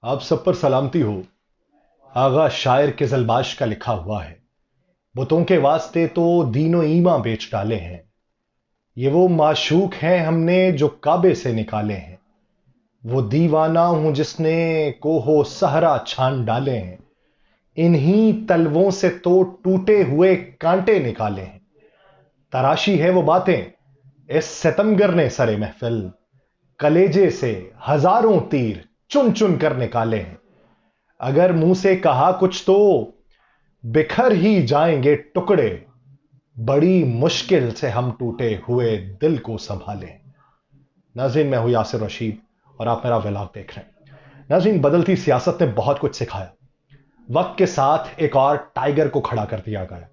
آپ سب پر سلامتی ہو۔ آغا شاعر کے زلباش کا لکھا ہوا ہے، بتوں کے واسطے تو دین و ایماں بیچ ڈالے ہیں۔ یہ وہ معشوق ہیں ہم نے جو کعبے سے نکالے ہیں۔ وہ دیوانہ ہوں جس نے کوہ و صحرا چھان ڈالے ہیں۔ انہی تلووں سے تو ٹوٹے ہوئے کانٹے نکالے ہیں۔ تراشی ہے وہ باتیں اس ستمگر نے سرے محفل، کلیجے سے ہزاروں تیر چن چن کر نکالے ہیں۔ اگر منہ سے کہا کچھ تو بکھر ہی جائیں گے ٹکڑے، بڑی مشکل سے ہم ٹوٹے ہوئے دل کو سنبھالیں۔ ناظرین، میں ہوں یاسر رشید اور آپ میرا ولاگ دیکھ رہے ہیں۔ ناظرین، بدلتی سیاست نے بہت کچھ سکھایا۔ وقت کے ساتھ ایک اور ٹائیگر کو کھڑا کر دیا گیا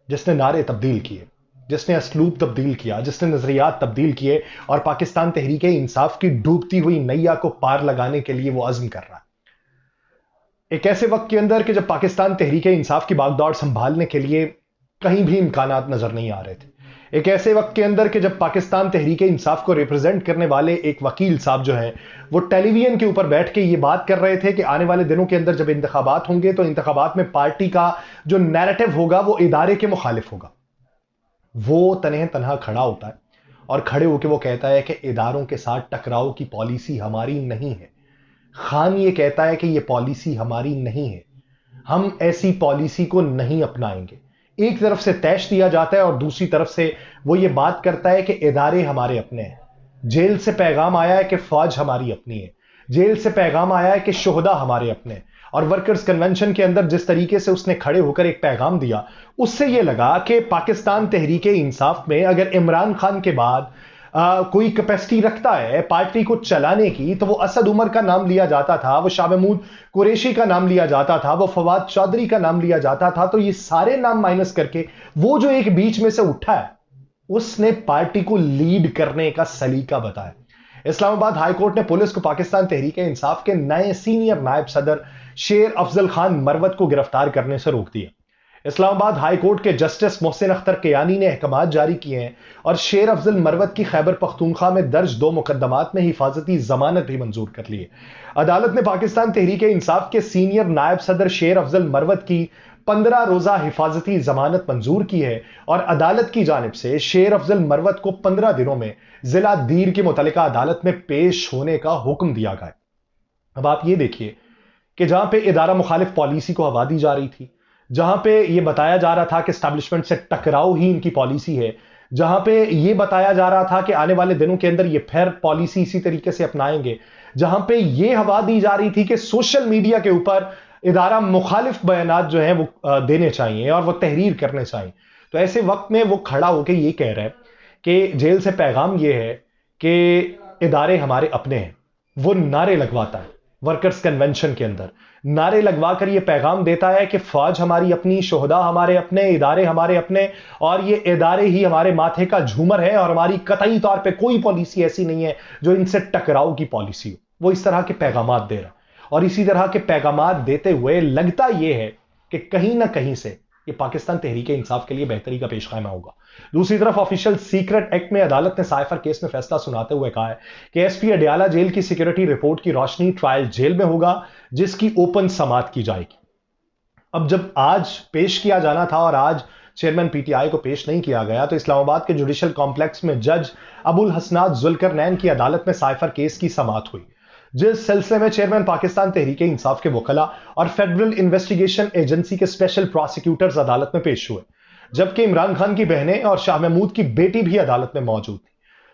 جس نے نعرے تبدیل کیے، جس نے اسلوب تبدیل کیا، جس نے نظریات تبدیل کیے اور پاکستان تحریک انصاف کی ڈوبتی ہوئی نیا کو پار لگانے کے لیے وہ عزم کر رہا ہے۔ ایک ایسے وقت کے اندر کہ جب پاکستان تحریک انصاف کی باغ دوڑ سنبھالنے کے لیے کہیں بھی امکانات نظر نہیں آ رہے تھے۔ ایک ایسے وقت کے اندر کہ جب پاکستان تحریک انصاف کو ریپرزینٹ کرنے والے ایک وکیل صاحب جو ہیں وہ ٹیلی ویژن کے اوپر بیٹھ کے یہ بات کر رہے تھے کہ آنے والے دنوں کے اندر جب انتخابات ہوں گے تو انتخابات میں پارٹی کا جو نیریٹو ہوگا وہ ادارے کے مخالف ہوگا۔ وہ تنہ تنہا کھڑا ہوتا ہے اور کھڑے ہو کے وہ کہتا ہے کہ اداروں کے ساتھ ٹکراؤ کی پالیسی ہماری نہیں ہے۔ خان یہ کہتا ہے کہ یہ پالیسی ہماری نہیں ہے، ہم ایسی پالیسی کو نہیں اپنائیں گے۔ ایک طرف سے تیش دیا جاتا ہے اور دوسری طرف سے وہ یہ بات کرتا ہے کہ ادارے ہمارے اپنے ہیں۔ جیل سے پیغام آیا ہے کہ فوج ہماری اپنی ہے، جیل سے پیغام آیا ہے کہ شہداء ہمارے اپنے ہیں۔ اور ورکرز کنونشن کے اندر جس طریقے سے اس نے کھڑے ہو کر ایک پیغام دیا، اس سے یہ لگا کہ پاکستان تحریک انصاف میں اگر عمران خان کے بعد کوئی کیپیسٹی رکھتا ہے پارٹی کو چلانے کی تو وہ اسد عمر کا نام لیا جاتا تھا، وہ شاہ محمود قریشی کا نام لیا جاتا تھا، وہ فواد چودھری کا نام لیا جاتا تھا۔ تو یہ سارے نام مائنس کر کے وہ جو ایک بیچ میں سے اٹھا ہے اس نے پارٹی کو لیڈ کرنے کا سلیقہ بتایا۔ اسلام آباد ہائی کورٹ نے پولیس کو پاکستان تحریک انصاف کے نئے سینئر نائب صدر شیر افضل خان مروت کو گرفتار کرنے سے روک دیا۔ اسلام آباد ہائی کورٹ کے جسٹس محسن اختر کیانی نے احکامات جاری کیے ہیں اور شیر افضل مروت کی خیبر پختونخوا میں درج 2 مقدمات میں حفاظتی ضمانت بھی منظور کر لی ہے۔ عدالت نے پاکستان تحریک انصاف کے سینئر نائب صدر شیر افضل مروت کی 15 روزہ حفاظتی ضمانت منظور کی ہے اور عدالت کی جانب سے شیر افضل مروت کو 15 دنوں میں ضلع دیر کی متعلقہ عدالت میں پیش ہونے کا حکم دیا گیا۔ اب آپ یہ دیکھیے کہ جہاں پہ ادارہ مخالف پالیسی کو ہوا دی جا رہی تھی، جہاں پہ یہ بتایا جا رہا تھا کہ اسٹیبلشمنٹ سے ٹکراؤ ہی ان کی پالیسی ہے، جہاں پہ یہ بتایا جا رہا تھا کہ آنے والے دنوں کے اندر یہ پھر پالیسی اسی طریقے سے اپنائیں گے، جہاں پہ یہ ہوا دی جا رہی تھی کہ سوشل میڈیا کے اوپر ادارہ مخالف بیانات جو ہیں وہ دینے چاہیے اور وہ تحریر کرنے چاہیے، تو ایسے وقت میں وہ کھڑا ہو کے یہ کہہ رہا ہے کہ جیل سے پیغام یہ ہے کہ ادارے ہمارے اپنے ہیں۔ وہ نعرے لگواتا ہے ورکرز کنونشن کے اندر، نعرے لگوا کر یہ پیغام دیتا ہے کہ فوج ہماری اپنی، شہداء ہمارے اپنے، ادارے ہمارے اپنے، اور یہ ادارے ہی ہمارے ماتھے کا جھومر ہے اور ہماری قطعی طور پہ کوئی پالیسی ایسی نہیں ہے جو ان سے ٹکراؤ کی پالیسی ہو۔ وہ اس طرح کے پیغامات دے رہا ہے اور اسی طرح کے پیغامات دیتے ہوئے لگتا یہ ہے کہ کہیں نہ کہیں سے یہ پاکستان تحریک انصاف کے لیے بہتری کا پیش خیمہ ہوگا۔ دوسری طرف آفیشل سیکرٹ ایکٹ میں عدالت نے سائفر کیس میں فیصلہ سناتے ہوئے کہا ہے کہ ایس پی اڈیالہ جیل کی سیکیورٹی رپورٹ کی روشنی ٹرائل جیل میں ہوگا جس کی اوپن سماعت کی جائے گی۔ اب جب آج پیش کیا جانا تھا اور آج چیئرمین پی ٹی آئی کو پیش نہیں کیا گیا تو اسلام آباد کے جوڈیشل کمپلیکس میں جج ابو الحسنات ذوالقرنین کی عدالت میں سائفر کیس کی سماعت ہوئی، جس سلسلے میں چیئرمین پاکستان تحریک انصاف کے وکلاء اور فیڈرل انویسٹیگیشن ایجنسی کے اسپیشل پراسیکیوٹرز عدالت میں پیش ہوئے، جبکہ عمران خان کی بہنیں اور شاہ محمود کی بیٹی بھی عدالت میں موجود تھی۔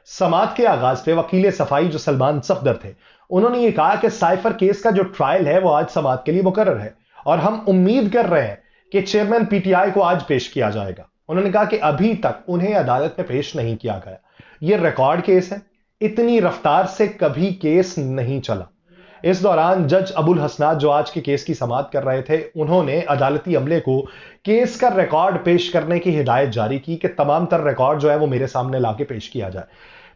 سماعت کے آغاز پہ وکیل صفائی جو سلمان صفدر تھے، انہوں نے یہ کہا کہ سائفر کیس کا جو ٹرائل ہے وہ آج سماعت کے لیے مقرر ہے اور ہم امید کر رہے ہیں کہ چیئرمین پی ٹی آئی کو آج پیش کیا جائے گا۔ انہوں نے کہا کہ ابھی تک انہیں عدالت میں پیش نہیں کیا گیا، یہ ریکارڈ کیس ہے، اتنی رفتار سے کبھی کیس نہیں چلا۔ اس دوران جج ابو الحسنات جو آج کے کیس کی سماعت کر رہے تھے، انہوں نے عدالتی عملے کو کیس کا ریکارڈ پیش کرنے کی ہدایت جاری کی کہ تمام تر ریکارڈ جو ہے وہ میرے سامنے لا کے پیش کیا جائے۔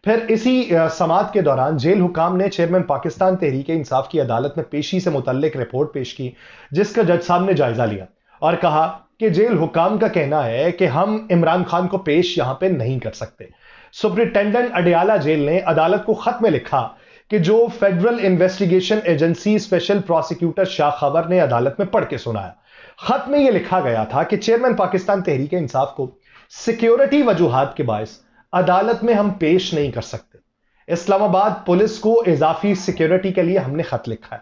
پھر اسی سماعت کے دوران جیل حکام نے چیئرمین پاکستان تحریک انصاف کی عدالت میں پیشی سے متعلق رپورٹ پیش کی، جس کا جج صاحب نے جائزہ لیا اور کہا کہ جیل حکام کا کہنا ہے کہ ہم عمران خان کو پیش یہاں پہ نہیں کر سکتے۔ سپرنٹینڈنٹ اڈیالہ جیل نے عدالت کو خط میں لکھا کہ جو federal investigation agency special prosecutor Shah Khawar نے عدالت میں پڑھ کے سنایا۔ خط میں یہ لکھا گیا تھا کہ چیئرمین پاکستان تحریک انصاف کو سیکیورٹی وجوہات کے باعث عدالت میں ہم پیش نہیں کر سکتے۔ اسلام آباد پولیس کو اضافی سیکیورٹی کے لیے ہم نے خط لکھا ہے۔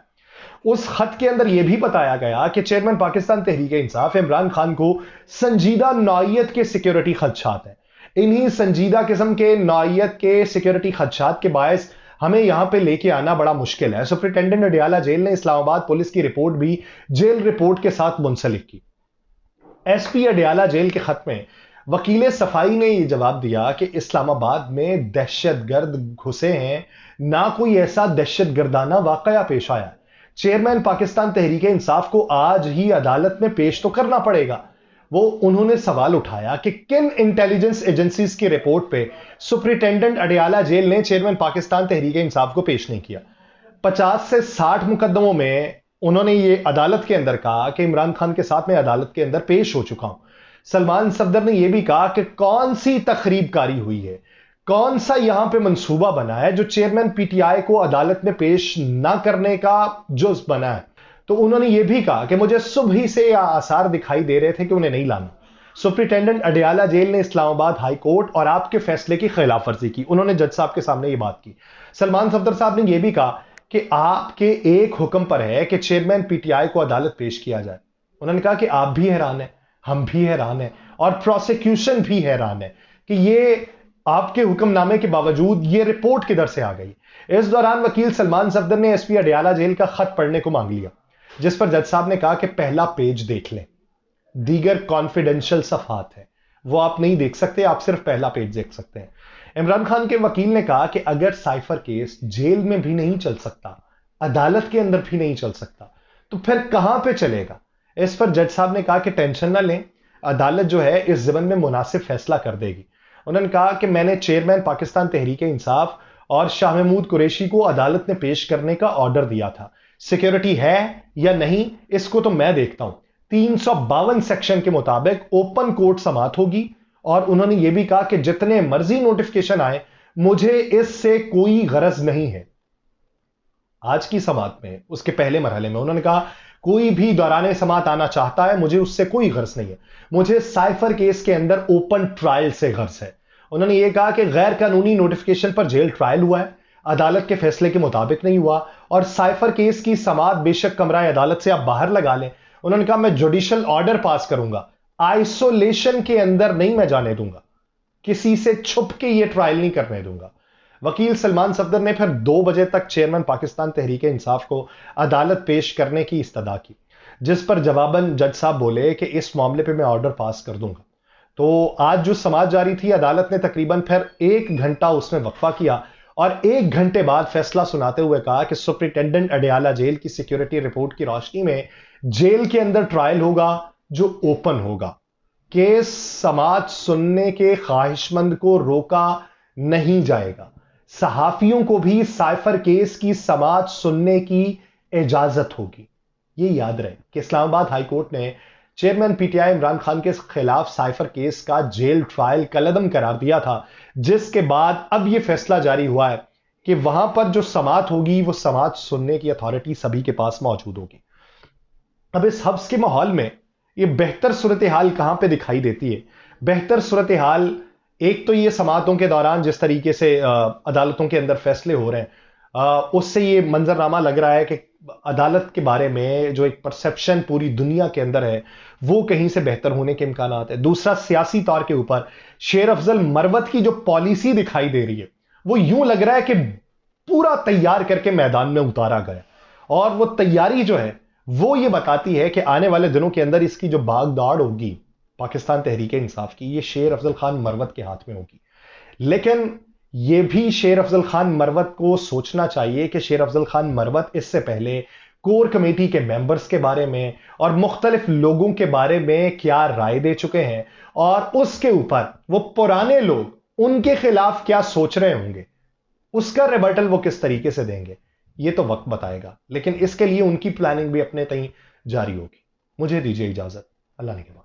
اس خط کے اندر یہ بھی بتایا گیا کہ چیئرمین پاکستان تحریک انصاف عمران خان کو سنجیدہ نوعیت کے سیکیورٹی خدشات ہیں۔ انہی سنجیدہ قسم کے نوعیت کے سیکیورٹی خدشات کے باعث ہمیں یہاں پہ لے کے آنا بڑا مشکل ہے۔ سپرنٹینڈنٹ اڈیالہ جیل نے اسلام آباد پولیس کی رپورٹ بھی جیل رپورٹ کے ساتھ منسلک کی۔ ایس پی اڈیالہ جیل کے خط میں وکیل صفائی نے یہ جواب دیا کہ اسلام آباد میں دہشت گرد گھسے ہیں، نہ کوئی ایسا دہشت گردانہ واقعہ پیش آیا ہے۔ چیئرمین پاکستان تحریک انصاف کو آج ہی عدالت میں پیش تو کرنا پڑے گا۔ انہوں نے سوال اٹھایا کہ کن انٹیلیجنس ایجنسیز کی رپورٹ پہ سپرنٹینڈنٹ اڈیالہ جیل نے چیئرمین پاکستان تحریک انصاف کو پیش نہیں کیا۔ 50 سے 60 مقدموں میں انہوں نے یہ عدالت کے اندر کہا کہ عمران خان کے ساتھ میں عدالت کے اندر پیش ہو چکا ہوں۔ سلمان صفدر نے یہ بھی کہا کہ کون سی تخریب کاری ہوئی ہے، کون سا یہاں پہ منصوبہ بنا ہے جو چیئرمین پی ٹی آئی کو عدالت میں پیش نہ کرنے کا جز بنا ہے۔ تو انہوں نے یہ بھی کہا کہ مجھے صبح ہی سے آثار دکھائی دے رہے تھے کہ انہیں نہیں لانا۔ سپرنٹینڈنٹ اڈیالہ جیل نے اسلام آباد ہائی کورٹ اور آپ کے فیصلے کی خلاف ورزی کی۔ انہوں نے جج صاحب کے سامنے یہ بات کی۔ سلمان صفدر صاحب نے یہ بھی کہا کہ آپ کے ایک حکم پر ہے کہ چیئرمین پی ٹی آئی کو عدالت پیش کیا جائے۔ انہوں نے کہا کہ آپ بھی حیران ہیں، ہم بھی حیران ہیں، اور پروسیکیوشن بھی حیران ہے کہ یہ آپ کے حکم نامے کے باوجود یہ رپورٹ کدھر سے آ گئی۔ اس دوران وکیل سلمان صفدر نے ایس پی اڈیالہ جیل کا خط پڑھنے کو مانگ لیا، جس پر جج صاحب نے کہا کہ پہلا پیج دیکھ لیں، دیگر کانفیڈنشل صفحات ہیں، وہ آپ نہیں دیکھ سکتے، آپ صرف پہلا پیج دیکھ سکتے ہیں۔ عمران خان کے وکیل نے کہا کہ اگر سائفر کیس جیل میں بھی نہیں چل سکتا، عدالت کے اندر بھی نہیں چل سکتا، تو پھر کہاں پہ چلے گا؟ اس پر جج صاحب نے کہا کہ ٹینشن نہ لیں، عدالت جو ہے اس ضمن میں مناسب فیصلہ کر دے گی۔ انہوں نے کہا کہ میں نے چیئرمین پاکستان تحریک انصاف اور شاہ محمود قریشی کو عدالت میں پیش کرنے کا آرڈر دیا تھا، سیکیورٹی ہے یا نہیں اس کو تو میں دیکھتا ہوں۔ 352 سیکشن کے مطابق اوپن کورٹ سماعت ہوگی، اور انہوں نے یہ بھی کہا کہ جتنے مرضی نوٹیفکیشن آئے مجھے اس سے کوئی غرض نہیں ہے۔ آج کی سماعت میں اس کے پہلے مرحلے میں انہوں نے کہا کوئی بھی دوران سماعت آنا چاہتا ہے، مجھے اس سے کوئی غرض نہیں ہے، مجھے سائفر کیس کے اندر اوپن ٹرائل سے غرض ہے۔ انہوں نے یہ کہا کہ غیر قانونی نوٹیفکیشن پر جیل ٹرائل ہوا ہے، عدالت کے فیصلے کے مطابق نہیں ہوا، اور سائفر کیس کی سماعت بے شک کمرہ عدالت سے آپ باہر لگا لیں۔ انہوں نے کہا میں جوڈیشل آرڈر پاس کروں گا، آئسولیشن کے اندر نہیں میں جانے دوں گا، کسی سے چھپ کے یہ ٹرائل نہیں کرنے دوں گا۔ وکیل سلمان صفدر نے پھر 2 بجے تک چیئرمین پاکستان تحریک انصاف کو عدالت پیش کرنے کی استدعا کی، جس پر جواباً جج صاحب بولے کہ اس معاملے پہ میں آرڈر پاس کر دوں گا۔ تو آج جو سماعت جاری تھی، عدالت نے تقریباً پھر 1 گھنٹہ اس میں وقفہ کیا، اور 1 گھنٹے بعد فیصلہ سناتے ہوئے کہا کہ سپرنٹینڈنٹ اڈیالہ جیل کی سیکیورٹی رپورٹ کی روشنی میں جیل کے اندر ٹرائل ہوگا جو اوپن ہوگا۔ کیس سماعت سننے کے خواہش مند کو روکا نہیں جائے گا، صحافیوں کو بھی سائفر کیس کی سماعت سننے کی اجازت ہوگی۔ یہ یاد رہے کہ اسلام آباد ہائی کورٹ نے chairman P T I Imran Khan کے خلاف سائفر کیس کا جیل ٹرائل کالعدم قرار دیا تھا، جس کے بعد اب یہ فیصلہ جاری ہوا ہے کہ وہاں پر جو سماعت ہوگی وہ سماعت سننے کی اتھارٹی سبھی کے پاس موجود ہوگی۔ اب اس حبس کے ماحول میں یہ بہتر صورتحال کہاں پہ دکھائی دیتی ہے؟ بہتر صورتحال ایک تو یہ سماعتوں کے دوران جس طریقے سے عدالتوں کے اندر فیصلے ہو رہے ہیں، اس سے یہ منظرنامہ لگ رہا ہے کہ عدالت کے بارے میں جو ایک پرسپشن پوری دنیا کے اندر ہے وہ کہیں سے بہتر ہونے کے امکانات ہیں۔ دوسرا، سیاسی طور کے اوپر شیر افضل مروت کی جو پالیسی دکھائی دے رہی ہے وہ یوں لگ رہا ہے کہ پورا تیار کر کے میدان میں اتارا گیا، اور وہ تیاری جو ہے وہ یہ بتاتی ہے کہ آنے والے دنوں کے اندر اس کی جو بھاگ دوڑ ہوگی پاکستان تحریک انصاف کی، یہ شیر افضل خان مروت کے ہاتھ میں ہوگی۔ لیکن یہ بھی شیر افضل خان مروت کو سوچنا چاہیے کہ شیر افضل خان مروت اس سے پہلے کور کمیٹی کے ممبرز کے بارے میں اور مختلف لوگوں کے بارے میں کیا رائے دے چکے ہیں، اور اس کے اوپر وہ پرانے لوگ ان کے خلاف کیا سوچ رہے ہوں گے، اس کا ریبٹل وہ کس طریقے سے دیں گے، یہ تو وقت بتائے گا۔ لیکن اس کے لیے ان کی پلاننگ بھی اپنے تئیں جاری ہوگی۔ مجھے دیجیے اجازت، اللہ نے کے بعد۔